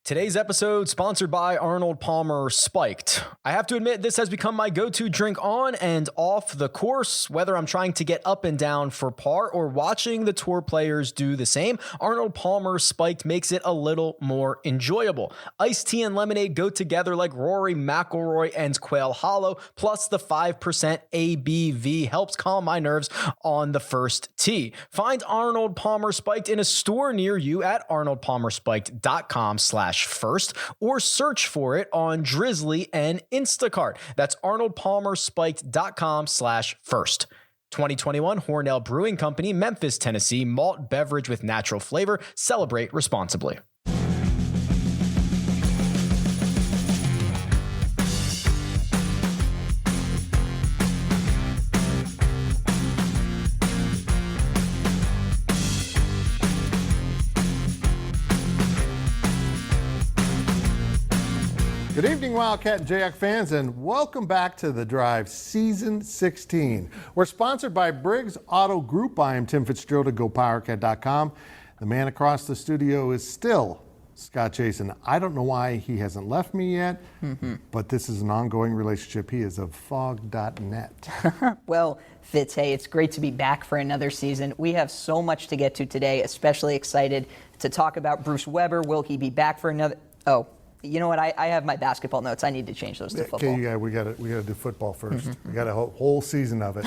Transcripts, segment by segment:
Today's episode sponsored by Arnold Palmer Spiked. I have to admit, this has become my go-to drink on and off the course, whether I'm trying to get up and down for par or watching the tour players do the same. Arnold Palmer Spiked makes it a little more enjoyable. Iced tea and lemonade go together like Rory McIlroy and Quail Hollow, plus the 5% ABV helps calm my nerves on the first tee. Find Arnold Palmer Spiked in a store near you at arnoldpalmerspiked.com/first or search for it on Drizzly and Instacart. That's arnoldpalmerspiked.com/first. 2021 Hornell Brewing Company, Memphis, Tennessee, malt beverage with natural flavor. Celebrate responsibly. Good evening, Wildcat and JAC fans, and welcome back to The Drive Season 16. We're sponsored by Briggs Auto Group. I am Tim Fitzgerald of GoPowerCat.com. The man across the studio is still Scott Chasen. I don't know why he hasn't left me yet, but this is an ongoing relationship. He is of fog.net. Well, Fitz, hey, it's great to be back for another season. We have so much to get to today, especially excited to talk about Bruce Weber. Will he be back for another... Oh. You know what? I have my basketball notes. I need to change those to football. Okay, we got to do football first. We got a whole season of it.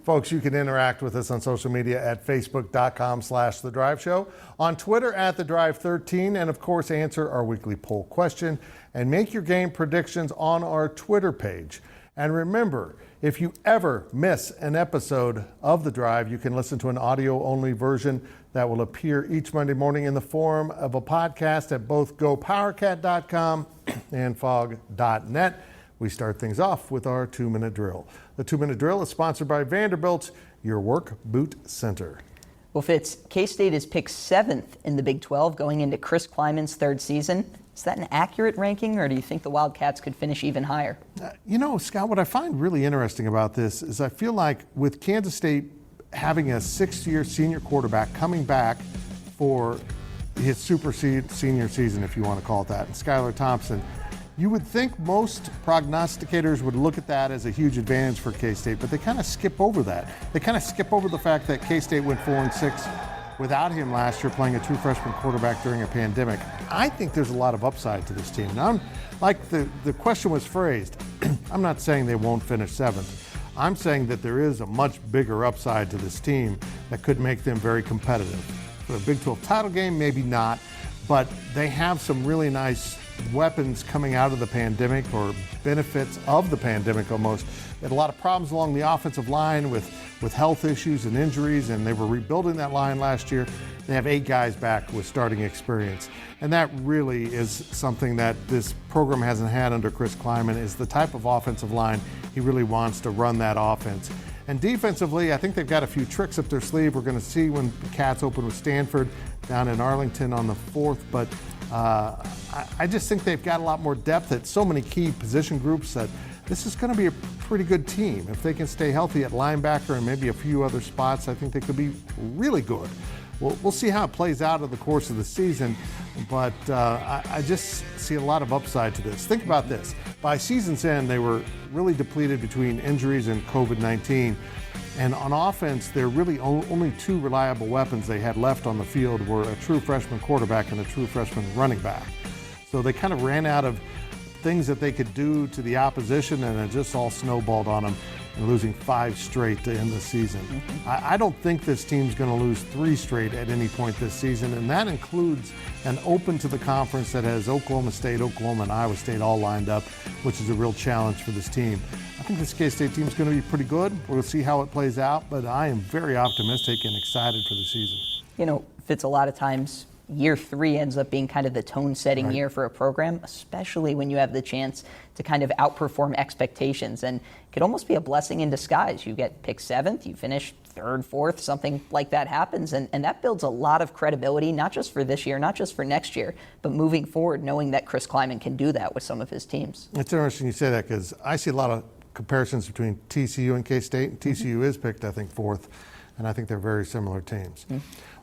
Folks, you can interact with us on social media at facebook.com/The Drive Show, on Twitter at The Drive 13, and of course, answer our weekly poll question and make your game predictions on our Twitter page. And remember, if you ever miss an episode of The Drive, you can listen to an audio-only version that will appear each Monday morning in the form of a podcast at both GoPowerCat.com and Fog.net. We start things off with our 2-minute drill. The 2-minute drill is sponsored by Vanderbilt's Your Work Boot Center. Well, Fitz, K-State is picked 7th in the Big 12 going into Chris Kleiman's third season. Is that an accurate ranking, or do you think the Wildcats could finish even higher? You know, Scott, what I find really interesting about this is I feel like with Kansas State having a 6th-year senior quarterback coming back for his super senior season, if you want to call it that, and Skylar Thompson, you would think most prognosticators would look at that as a huge advantage for K-State, but they kind of skip over that. They kind of skip over the fact that K-State went 4-6 without him last year, playing a true freshman quarterback during a pandemic. I think there's a lot of upside to this team. Now, like the question was phrased, I'm not saying they won't finish 7th. I'm saying that there is a much bigger upside to this team that could make them very competitive. For a Big 12 title game, maybe not, but they have some really nice weapons coming out of the pandemic, or benefits of the pandemic almost. They had a lot of problems along the offensive line with health issues and injuries, and they were rebuilding that line last year. They have 8 guys back with starting experience. And that really is something that this program hasn't had under Chris Kleiman, is the type of offensive line he really wants to run that offense. And defensively, I think they've got a few tricks up their sleeve. We're going to see when the Cats open with Stanford down in Arlington on the 4th. But I just think they've got a lot more depth at so many key position groups that this is going to be a pretty good team. If they can stay healthy at linebacker and maybe a few other spots, I think they could be really good. We'll see how it plays out over the course of the season, but I just see a lot of upside to this. Think about this. By season's end, they were really depleted between injuries and COVID-19. And on offense, there really only 2 reliable weapons they had left on the field were a true freshman quarterback and a true freshman running back. So they kind of ran out of things that they could do to the opposition, and it just all snowballed on them, and losing 5 straight to end the season. I don't think this team's going to lose 3 straight at any point this season, and that includes an open to the conference that has Oklahoma State, Oklahoma, and Iowa State all lined up, which is a real challenge for this team. I think this K-State team is going to be pretty good. We'll see how it plays out, but I am very optimistic and excited for the season. You know, Fitz, a lot of times year 3 ends up being kind of the tone-setting year for a program, especially when you have the chance to kind of outperform expectations. And it could almost be a blessing in disguise. You get picked 7th, you finish 3rd, 4th, something like that happens. And that builds a lot of credibility, not just for this year, not just for next year, but moving forward, knowing that Chris Kleiman can do that with some of his teams. It's interesting you say that, because I see a lot of comparisons between TCU and K-State. TCU is picked, I think, 4th. and I think they're very similar teams.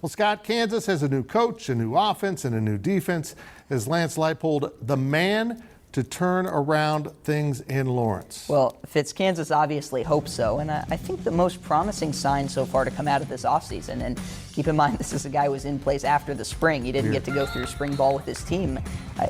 Well, Scott, Kansas has a new coach, a new offense, and a new defense. Is Lance Leipold the man to turn around things in Lawrence? Well, Fitz, Kansas obviously hopes so, and I think the most promising sign so far to come out of this offseason, and keep in mind this is a guy who was in place after the spring, he didn't get to go through spring ball with his team,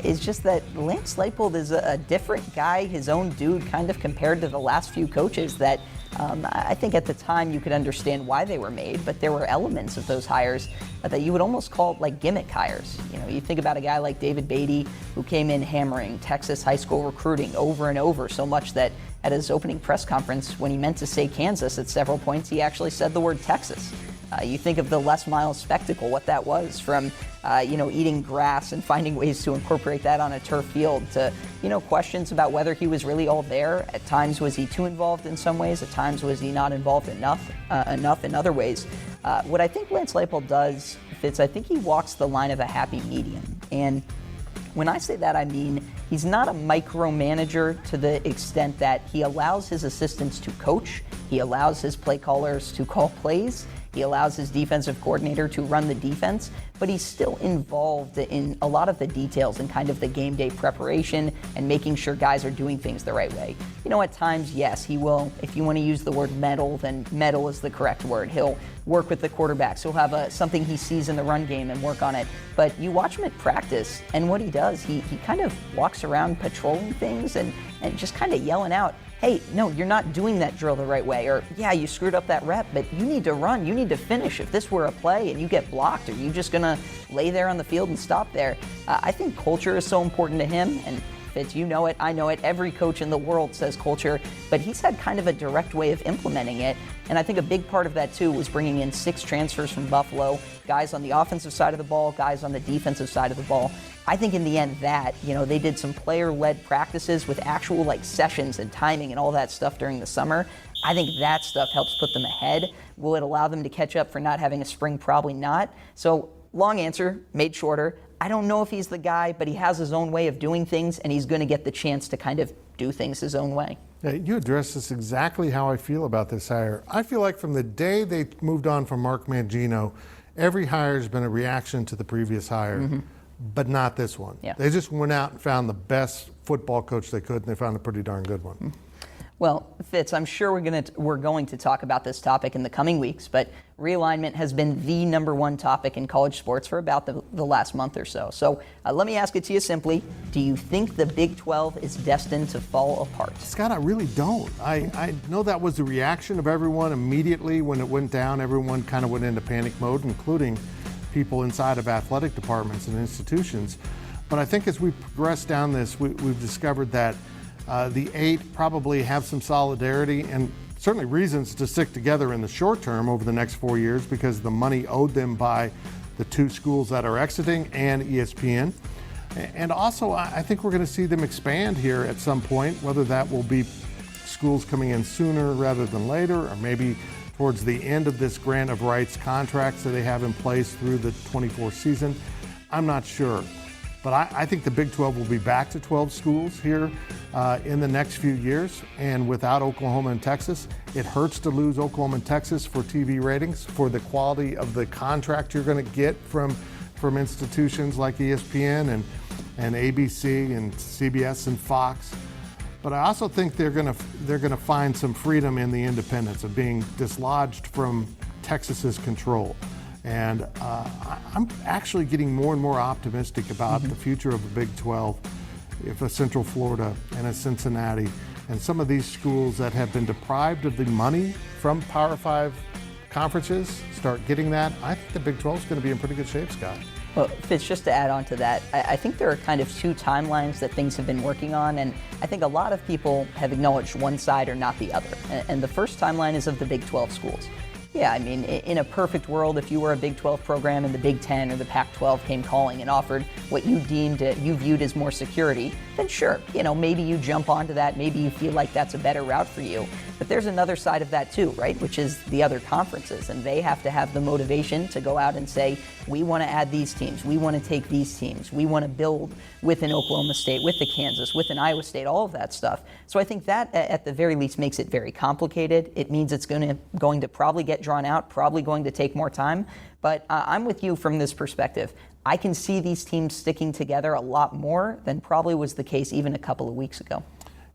is just that Lance Leipold is a different guy, his own dude, kind of compared to the last few coaches that I think at the time you could understand why they were made, but there were elements of those hires that you would almost call like gimmick hires. You know, you think about a guy like David Beatty, who came in hammering Texas high school recruiting over and over, so much that at his opening press conference, when he meant to say Kansas at several points, he actually said the word Texas. You think of the Les Miles spectacle, what that was, from eating grass and finding ways to incorporate that on a turf field, to questions about whether he was really all there. At times, was he too involved in some ways? At times, was he not involved enough in other ways? What I think Lance Leipold does, Fitz, I think he walks the line of a happy medium. And when I say that, I mean he's not a micromanager to the extent that he allows his assistants to coach, he allows his play callers to call plays, he allows his defensive coordinator to run the defense, but he's still involved in a lot of the details and kind of the game day preparation and making sure guys are doing things the right way. At times, yes, he will, if you want to use the word meddle, then meddle is the correct word. He'll work with the quarterbacks. He'll have something he sees in the run game and work on it. But you watch him at practice, and what he does, he kind of walks around patrolling things and just kind of yelling out, hey, no, you're not doing that drill the right way, or yeah, you screwed up that rep, but you need to run, you need to finish. If this were a play and you get blocked, are you just gonna lay there on the field and stop there? I think culture is so important to him, and Fitz, you know it, I know it, every coach in the world says culture, but he's had kind of a direct way of implementing it, and I think a big part of that too was bringing in 6 transfers from Buffalo, guys on the offensive side of the ball, guys on the defensive side of the ball. I think in the end that, they did some player-led practices with actual sessions and timing and all that stuff during the summer. I think that stuff helps put them ahead. Will it allow them to catch up for not having a spring? Probably not. So long answer, made shorter. I don't know if he's the guy, but he has his own way of doing things, and he's going to get the chance to kind of do things his own way. Yeah, you addressed this exactly how I feel about this hire. I feel like from the day they moved on from Mark Mangino, every hire has been a reaction to the previous hire. But not this one. Yeah. They just went out and found the best football coach they could, and they found a pretty darn good one. Well, Fitz, I'm sure we're going to talk about this topic in the coming weeks, but realignment has been the #1 topic in college sports for about the last month or so. So let me ask it to you simply. Do you think the Big 12 is destined to fall apart? Scott, I really don't. I know that was the reaction of everyone immediately when it went down. Everyone kind of went into panic mode, including people inside of athletic departments and institutions. But I think as we progress down this, we've discovered that the 8 probably have some solidarity and certainly reasons to stick together in the short term over the next 4 years because of the money owed them by the 2 schools that are exiting and ESPN. And also, I think we're going to see them expand here at some point, whether that will be schools coming in sooner rather than later, or maybe towards the end of this grant of rights contracts that they have in place through the 24 season. I'm not sure. But I think the Big 12 will be back to 12 schools here in the next few years. And without Oklahoma and Texas, it hurts to lose Oklahoma and Texas for TV ratings, for the quality of the contract you're going to get from institutions like ESPN and ABC and CBS and Fox. But I also think they're going to find some freedom in the independence of being dislodged from Texas's control. And I'm actually getting more and more optimistic about the future of the Big 12 if a Central Florida and a Cincinnati and some of these schools that have been deprived of the money from Power 5 conferences start getting that. I think the Big 12 is going to be in pretty good shape, Scott. Well, Fitz, just to add on to that, I think there are kind of 2 timelines that things have been working on, and I think a lot of people have acknowledged one side or not the other. And the first timeline is of the Big 12 schools. Yeah, I mean, in a perfect world, if you were a Big 12 program and the Big 10 or the Pac-12 came calling and offered what you viewed as more security, then sure, maybe you jump onto that, maybe you feel like that's a better route for you. But there's another side of that too, right? Which is the other conferences, and they have to have the motivation to go out and say, we want to add these teams, we want to take these teams, we want to build with an Oklahoma State, with the Kansas, with an Iowa State, all of that stuff. So I think that at the very least makes it very complicated. It means it's going to probably get drawn out, probably going to take more time. But I'm with you from this perspective. I can see these teams sticking together a lot more than probably was the case even a couple of weeks ago.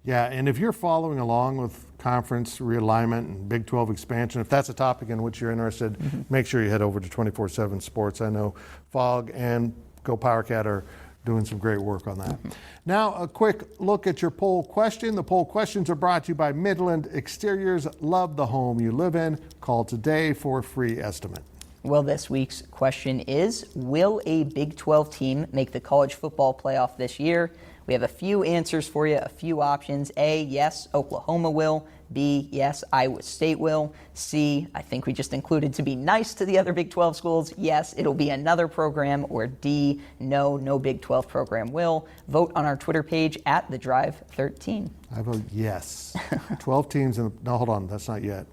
Yeah, and if you're following along with conference realignment and Big 12 expansion, if that's a topic in which you're interested, make sure you head over to 24/7 Sports. I know Fogg and Go PowerCat are doing some great work on that. Now, a quick look at your poll question. The poll questions are brought to you by Midland Exteriors. Love the home you live in. Call today for a free estimate. Well, this week's question is, will a Big 12 team make the college football playoff this year? We have a few answers for you, a few options. A, yes, Oklahoma will. B, yes, Iowa State will. C, I think we just included to be nice to the other Big 12 schools. Yes, it'll be another program. Or D, no Big 12 program will. Vote on our Twitter page at The Drive 13. I vote yes. 12 teams in the, no, hold on, that's not yet.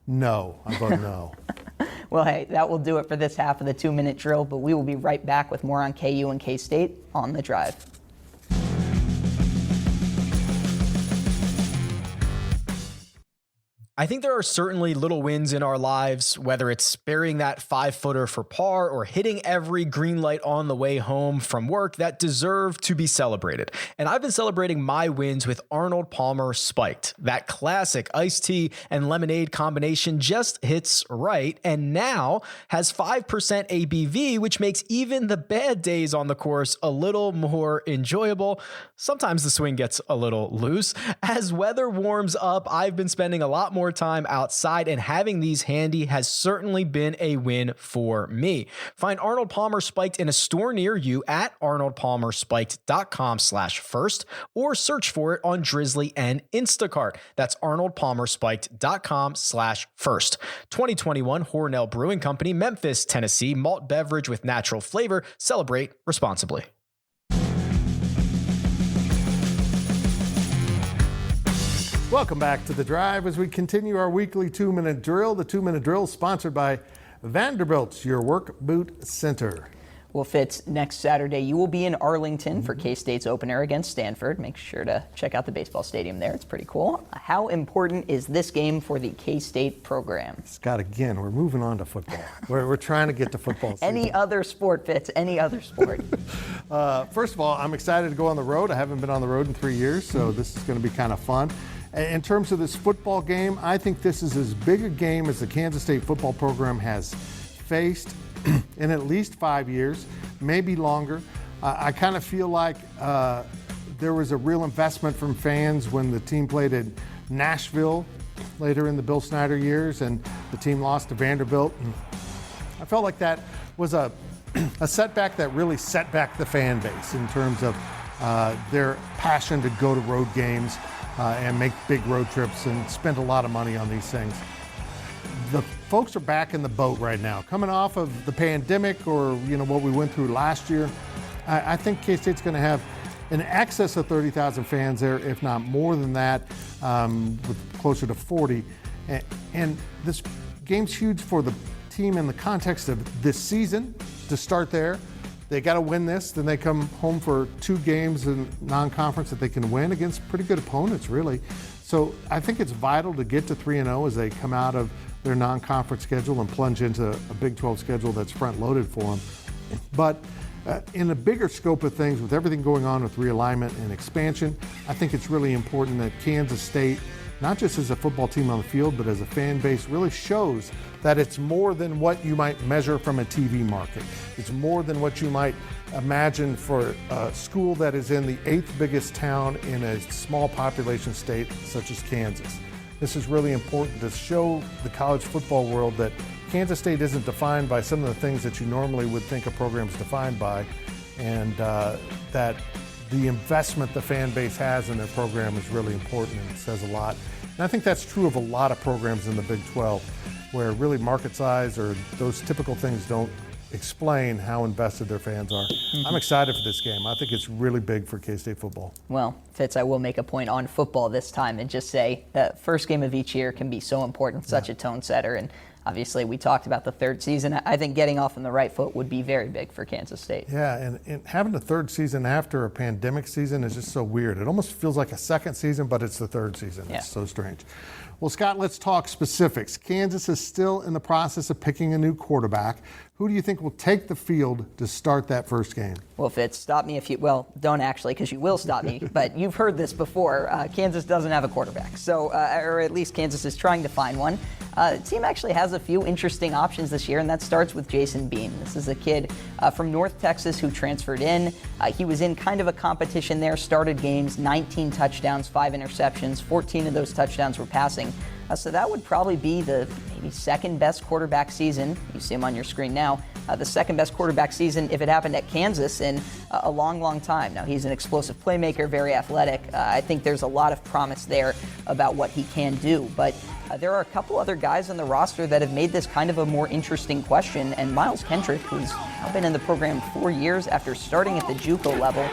No, I vote no. Well, hey, that will do it for this half of the 2-minute drill, but we will be right back with more on KU and K-State on The Drive. I think there are certainly little wins in our lives, whether it's burying that 5-footer for par or hitting every green light on the way home from work, that deserve to be celebrated. And I've been celebrating my wins with Arnold Palmer Spiked. That classic iced tea and lemonade combination just hits right, and now has 5% ABV, which makes even the bad days on the course a little more enjoyable. Sometimes the swing gets a little loose. As weather warms up, I've been spending a lot more time outside, and having these handy has certainly been a win for me. Find Arnold Palmer Spiked in a store near you at arnoldpalmerspiked.com/first or search for it on Drizzly and Instacart. That's arnoldpalmerspiked.com/first. 2021 Hornell Brewing Company, Memphis, Tennessee, malt beverage with natural flavor. Celebrate responsibly. Welcome back to The Drive as we continue our weekly 2-minute drill. The 2-minute drill is sponsored by Vanderbilt's Your Work Boot Center. Well, Fitz, next Saturday you will be in Arlington for K-State's opener against Stanford. Make sure to check out the baseball stadium there. It's pretty cool. How important is this game for the K-State program? Scott, again, we're moving on to football. We're trying to get to football season. Any other sport, Fitz, any other sport. First of all, I'm excited to go on the road. I haven't been on the road in 3 years, so this is going to be kind of fun. In terms of this football game, I think this is as big a game as the Kansas State football program has faced in at least 5 years, maybe longer. I kind of feel like there was a real investment from fans when the team played in Nashville later in the Bill Snyder years and the team lost to Vanderbilt. And I felt like that was a setback that really set back the fan base in terms of their passion to go to road games and make big road trips and spend a lot of money on these things. The folks are back in the boat right now, coming off of the pandemic or what we went through last year. I think K-State's going to have in excess of 30,000 fans there, if not more than that, with closer to 40. And this game's huge for the team in the context of this season to start there. They got to win this, then they come home for 2 games in non-conference that they can win against pretty good opponents, really. So I think it's vital to get to 3-0 as they come out of their non-conference schedule and plunge into a Big 12 schedule that's front-loaded for them. But in the bigger scope of things, with everything going on with realignment and expansion, I think it's really important that Kansas State, not just as a football team on the field, but as a fan base, really shows that it's more than what you might measure from a TV market. It's more than what you might imagine for a school that is in the 8th biggest town in a small population state such as Kansas. This is really important to show the college football world that Kansas State isn't defined by some of the things that you normally would think a program is defined by, and that the investment the fan base has in their program is really important and it says a lot. And I think that's true of a lot of programs in the Big 12, where really market size or those typical things don't explain how invested their fans are. I'm excited for this game. I think it's really big for K-State football. Well, Fitz, I will make a point on football this time and just say that first game of each year can be so important, such a tone setter. And obviously, we talked about the third season. I think getting off on the right foot would be very big for Kansas State. Yeah, and having the third season after a pandemic season is just so weird. It almost feels like a second season, but it's the third season. Yeah. It's so strange. Well, Scott, let's talk specifics. Kansas is still in the process of picking a new quarterback. Who do you think will take the field to start that first game? Well, Fitz, stop me if you, well, don't actually, because you will stop me, but you've heard this before. Kansas doesn't have a quarterback, so, or at least Kansas is trying to find one. The team actually has a few interesting options this year, and that starts with Jason Bean. This is a kid from North Texas who transferred in. He was in kind of a competition there, started games, 19 touchdowns, 5 interceptions, 14 of those touchdowns were passing. So that would probably be the maybe second best quarterback season. You see him on your screen now. The second best quarterback season if it happened at Kansas in a long, long time. Now, he's an explosive playmaker, very athletic. I think there's a lot of promise there about what he can do. But there are a couple other guys on the roster that have made this kind of a more interesting question. And Miles Kendrick, who's now been in the program 4 years after starting at the JUCO level,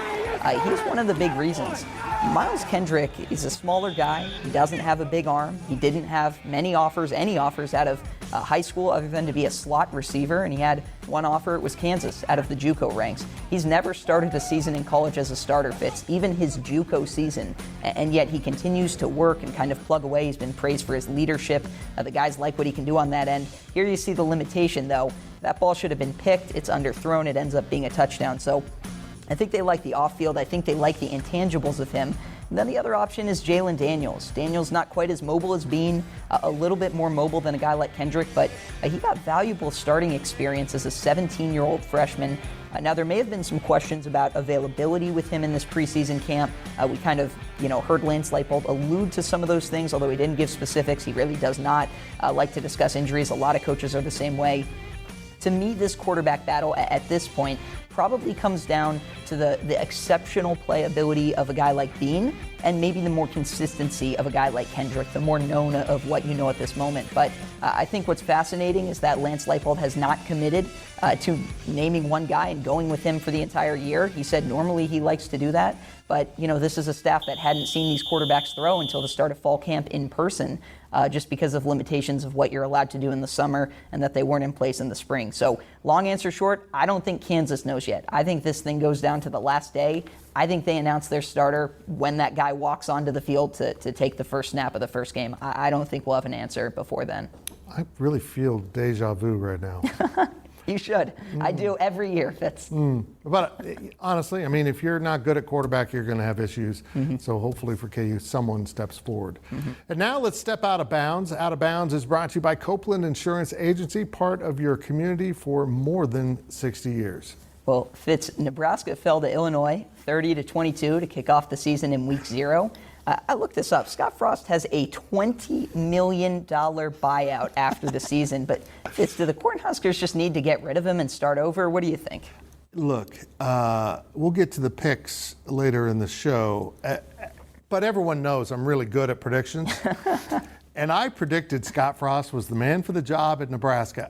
he's one of the big reasons. Miles Kendrick is a smaller guy. He doesn't have a big arm. He didn't have any offers out of high school other than to be a slot receiver, and he had one offer. It was Kansas out of the JUCO ranks. He's never started a season in college as a starter, Fitz, even his JUCO season, and yet he continues to work and kind of plug away. He's been praised for his leadership. The guys like what he can do on that end. Here you see the limitation, though. That ball should have been picked. It's underthrown. It ends up being a touchdown. So I think they like the off-field. I think they like the intangibles of him. And then the other option is Jalen Daniels. Daniels not quite as mobile as Bean, a little bit more mobile than a guy like Kendrick, but he got valuable starting experience as a 17-year-old freshman. Now, there may have been some questions about availability with him in this preseason camp. We kind of, heard Lance Leipold allude to some of those things, although he didn't give specifics. He really does not like to discuss injuries. A lot of coaches are the same way. To me, this quarterback battle at this point probably comes down to the exceptional playability of a guy like Bean and maybe the more consistency of a guy like Kendrick, the more known of what you know at this moment. But I think what's fascinating is that Lance Leipold has not committed to naming one guy and going with him for the entire year. He said normally he likes to do that, but this is a staff that hadn't seen these quarterbacks throw until the start of fall camp in person. Just because of limitations of what you're allowed to do in the summer and that they weren't in place in the spring. So long answer short, I don't think Kansas knows yet. I think this thing goes down to the last day. I think they announce their starter when that guy walks onto the field to take the first snap of the first game. I don't think we'll have an answer before then. I really feel deja vu right now. You should. I do every year, Fitz. But honestly, if you're not good at quarterback, you're going to have issues. So hopefully for KU, someone steps forward. And now let's step out of bounds. Out of Bounds is brought to you by Copeland Insurance Agency, part of your community for more than 60 years. Well, Fitz, Nebraska fell to Illinois 30-22 to kick off the season in week 0. I looked this up. Scott Frost has a $20 million buyout after the season. But Fitz, do the Cornhuskers just need to get rid of him and start over? What do you think? Look, we'll get to the picks later in the show. But everyone knows I'm really good at predictions. And I predicted Scott Frost was the man for the job at Nebraska.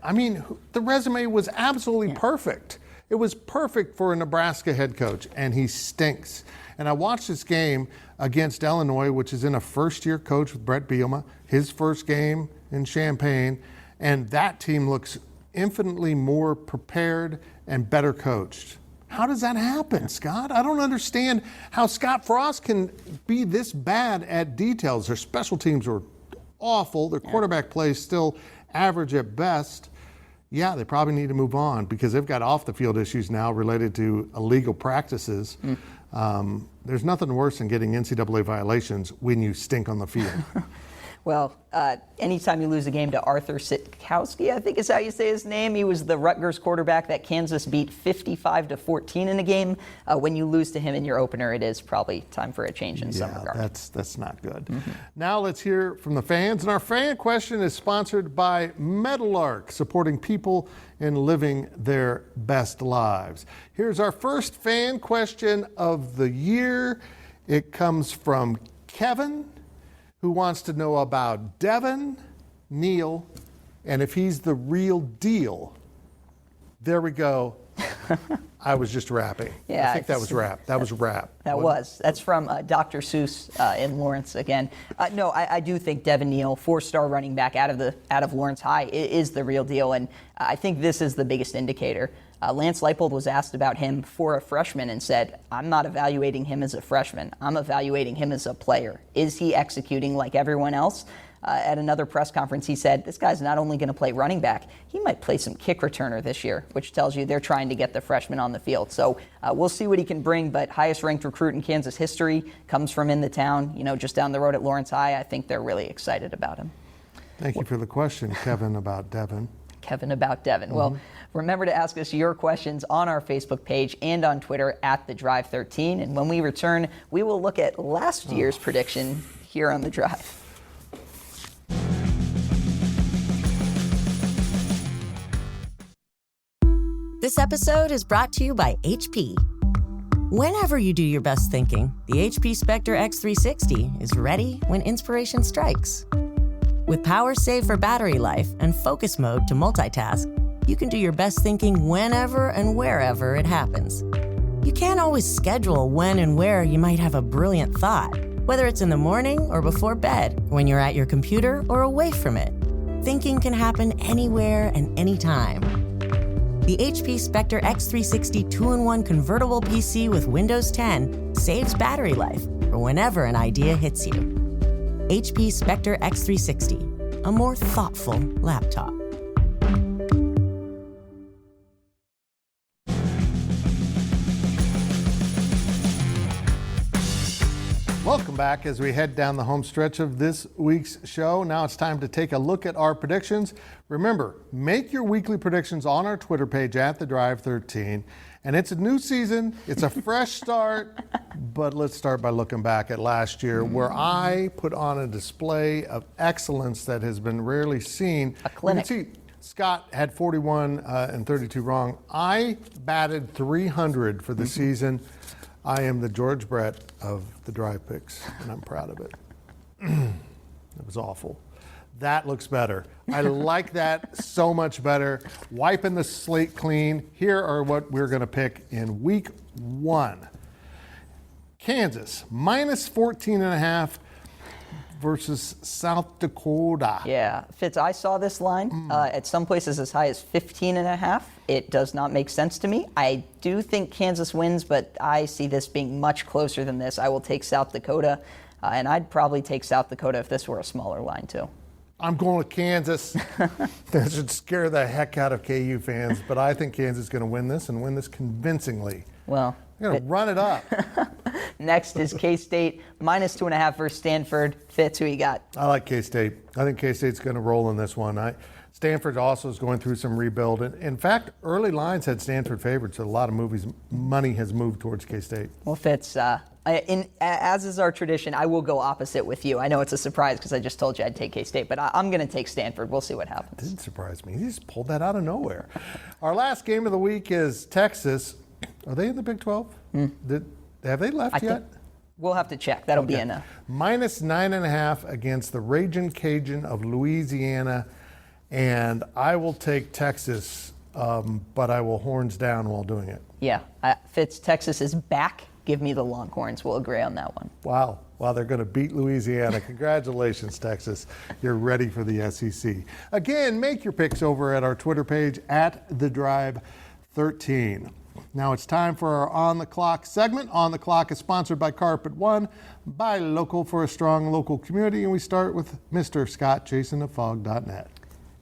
The resume was absolutely perfect. It was perfect for a Nebraska head coach, and he stinks. And I watched this game against Illinois, which is in a first-year coach with Brett Bielema, his first game in Champaign, and that team looks infinitely more prepared and better coached. How does that happen, Scott? I don't understand how Scott Frost can be this bad at details. Their special teams were awful. Their quarterback play is still average at best. Yeah, they probably need to move on because they've got off-the-field issues now related to illegal practices. There's nothing worse than getting NCAA violations when you stink on the field. Well, anytime you lose a game to Arthur Sitkowski, I think is how you say his name. He was the Rutgers quarterback that Kansas beat 55-14 in a game. When you lose to him in your opener, it is probably time for a change in some regard. That's not good. Now let's hear from the fans. And our fan question is sponsored by Meadowlark, supporting people in living their best lives. Here's our first fan question of the year. It comes from Kevin, who wants to know about Devin Neal and if he's the real deal. There we go. I was just rapping. Yeah, I think that was rap. That was rap. That's from Dr. Seuss in Lawrence again. No, I do think Devin Neal, 4-star running back out of Lawrence High, is the real deal, and I think this is the biggest indicator. Lance Leipold was asked about him for a freshman and said, I'm not evaluating him as a freshman. I'm evaluating him as a player. Is he executing like everyone else? At another press conference, he said, this guy's not only going to play running back, he might play some kick returner this year, which tells you they're trying to get the freshman on the field. So we'll see what he can bring, but highest ranked recruit in Kansas history comes from in the town, just down the road at Lawrence High. I think they're really excited about him. Thank you for the question, Kevin, about Devin. Kevin about Devin. Mm-hmm. Well, remember to ask us your questions on our Facebook page and on Twitter at The Drive 13. And when we return, we will look at last year's prediction here on The Drive. This episode is brought to you by HP. Whenever you do your best thinking, the HP Spectre X360 is ready when inspiration strikes. With power save for battery life and focus mode to multitask, you can do your best thinking whenever and wherever it happens. You can't always schedule when and where you might have a brilliant thought, whether it's in the morning or before bed, when you're at your computer or away from it. Thinking can happen anywhere and anytime. The HP Spectre X360 2-in-1 convertible PC with Windows 10 saves battery life for whenever an idea hits you. HP Spectre X360, a more thoughtful laptop. Welcome back as we head down the home stretch of this week's show. Now it's time to take a look at our predictions. Remember, make your weekly predictions on our Twitter page at The Drive 13. And it's a new season, it's a fresh start, but let's start by looking back at last year where I put on a display of excellence that has been rarely seen. A clinic. You can see Scott had 41 and 32 wrong. I batted 300 for the season. I am the George Brett of the Drive Picks, and I'm proud of it. It was awful. That looks better. I like that so much better. Wiping the slate clean. Here are what we're going to pick in week 1. Kansas, minus 14.5 versus South Dakota. Yeah, Fitz, I saw this line at some places as high as 15.5. It does not make sense to me. I do think Kansas wins, but I see this being much closer than this. I will take South Dakota, and I'd probably take South Dakota if this were a smaller line too. I'm going with Kansas. That should scare the heck out of KU fans, but I think Kansas is going to win this and win this convincingly. Well, they're going to run it up. Next is K-State, minus 2.5 versus Stanford. Fitz, who you got? I like K-State. I think K-State's going to roll in this one. Stanford also is going through some rebuild. In fact, early lines had Stanford favored, so a lot of money has moved towards K-State. Well, Fitz, as is our tradition, I will go opposite with you. I know it's a surprise because I just told you I'd take K-State, but I'm going to take Stanford. We'll see what happens. It didn't surprise me. He just pulled that out of nowhere. Our last game of the week is Texas. Are they in the Big 12? Have they left yet? We'll have to check. That'll be in a... Minus 9.5 against the Ragin' Cajun of Louisiana. And I will take Texas, but I will horns down while doing it. Yeah. Fitz, Texas is back. Give me the Longhorns. We'll agree on that one. Wow. They're going to beat Louisiana. Congratulations, Texas. You're ready for the SEC. Again, make your picks over at our Twitter page at The Drive 13. Now it's time for our On the Clock segment. On the Clock is sponsored by Carpet One, buy local for a strong local community. And we start with Mr. Scott Jason of Fog.net.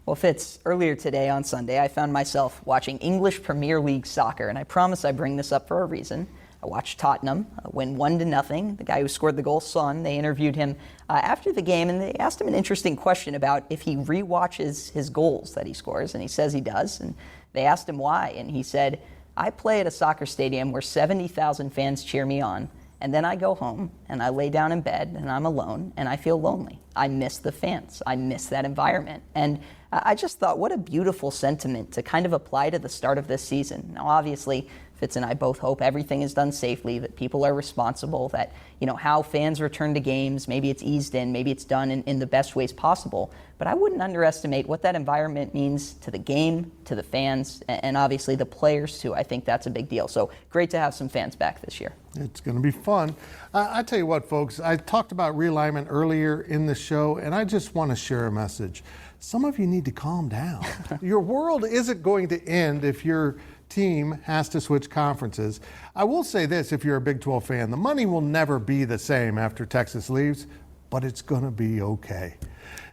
Well, Fitz, earlier today on Sunday, I found myself watching English Premier League soccer, and I promise I bring this up for a reason. I watched Tottenham win 1-0. The guy who scored the goal, Son, they interviewed him after the game, and they asked him an interesting question about if he rewatches his goals that he scores, and he says he does. And they asked him why, and he said, I play at a soccer stadium where 70,000 fans cheer me on, and then I go home and I lay down in bed and I'm alone and I feel lonely. I miss the fans. I miss that environment. And I just thought, what a beautiful sentiment to kind of apply to the start of this season. Now, obviously, Fitz and I both hope everything is done safely, that people are responsible, that, how fans return to games, maybe it's eased in, maybe it's done in the best ways possible. But I wouldn't underestimate what that environment means to the game, to the fans, and obviously the players too. I think that's a big deal. So great to have some fans back this year. It's going to be fun. I tell you what, folks, I talked about realignment earlier in the show, and I just want to share a message. Some of you need to calm down. Your world isn't going to end if your team has to switch conferences. I will say this, if you're a Big 12 fan, the money will never be the same after Texas leaves, but it's going to be okay.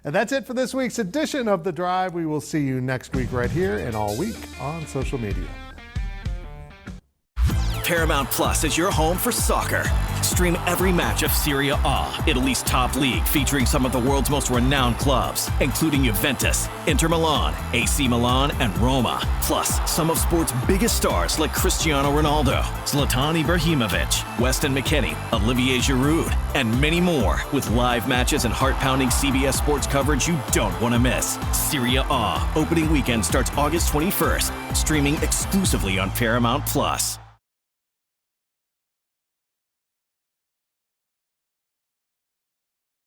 And that's it for this week's edition of The Drive. We will see you next week right here and all week on social media. Paramount Plus is your home for soccer. Stream every match of Serie A, Italy's top league, featuring some of the world's most renowned clubs, including Juventus, Inter Milan, AC Milan, and Roma. Plus, some of sport's biggest stars like Cristiano Ronaldo, Zlatan Ibrahimovic, Weston McKennie, Olivier Giroud, and many more, with live matches and heart-pounding CBS sports coverage you don't want to miss. Serie A opening weekend starts August 21st, streaming exclusively on Paramount Plus.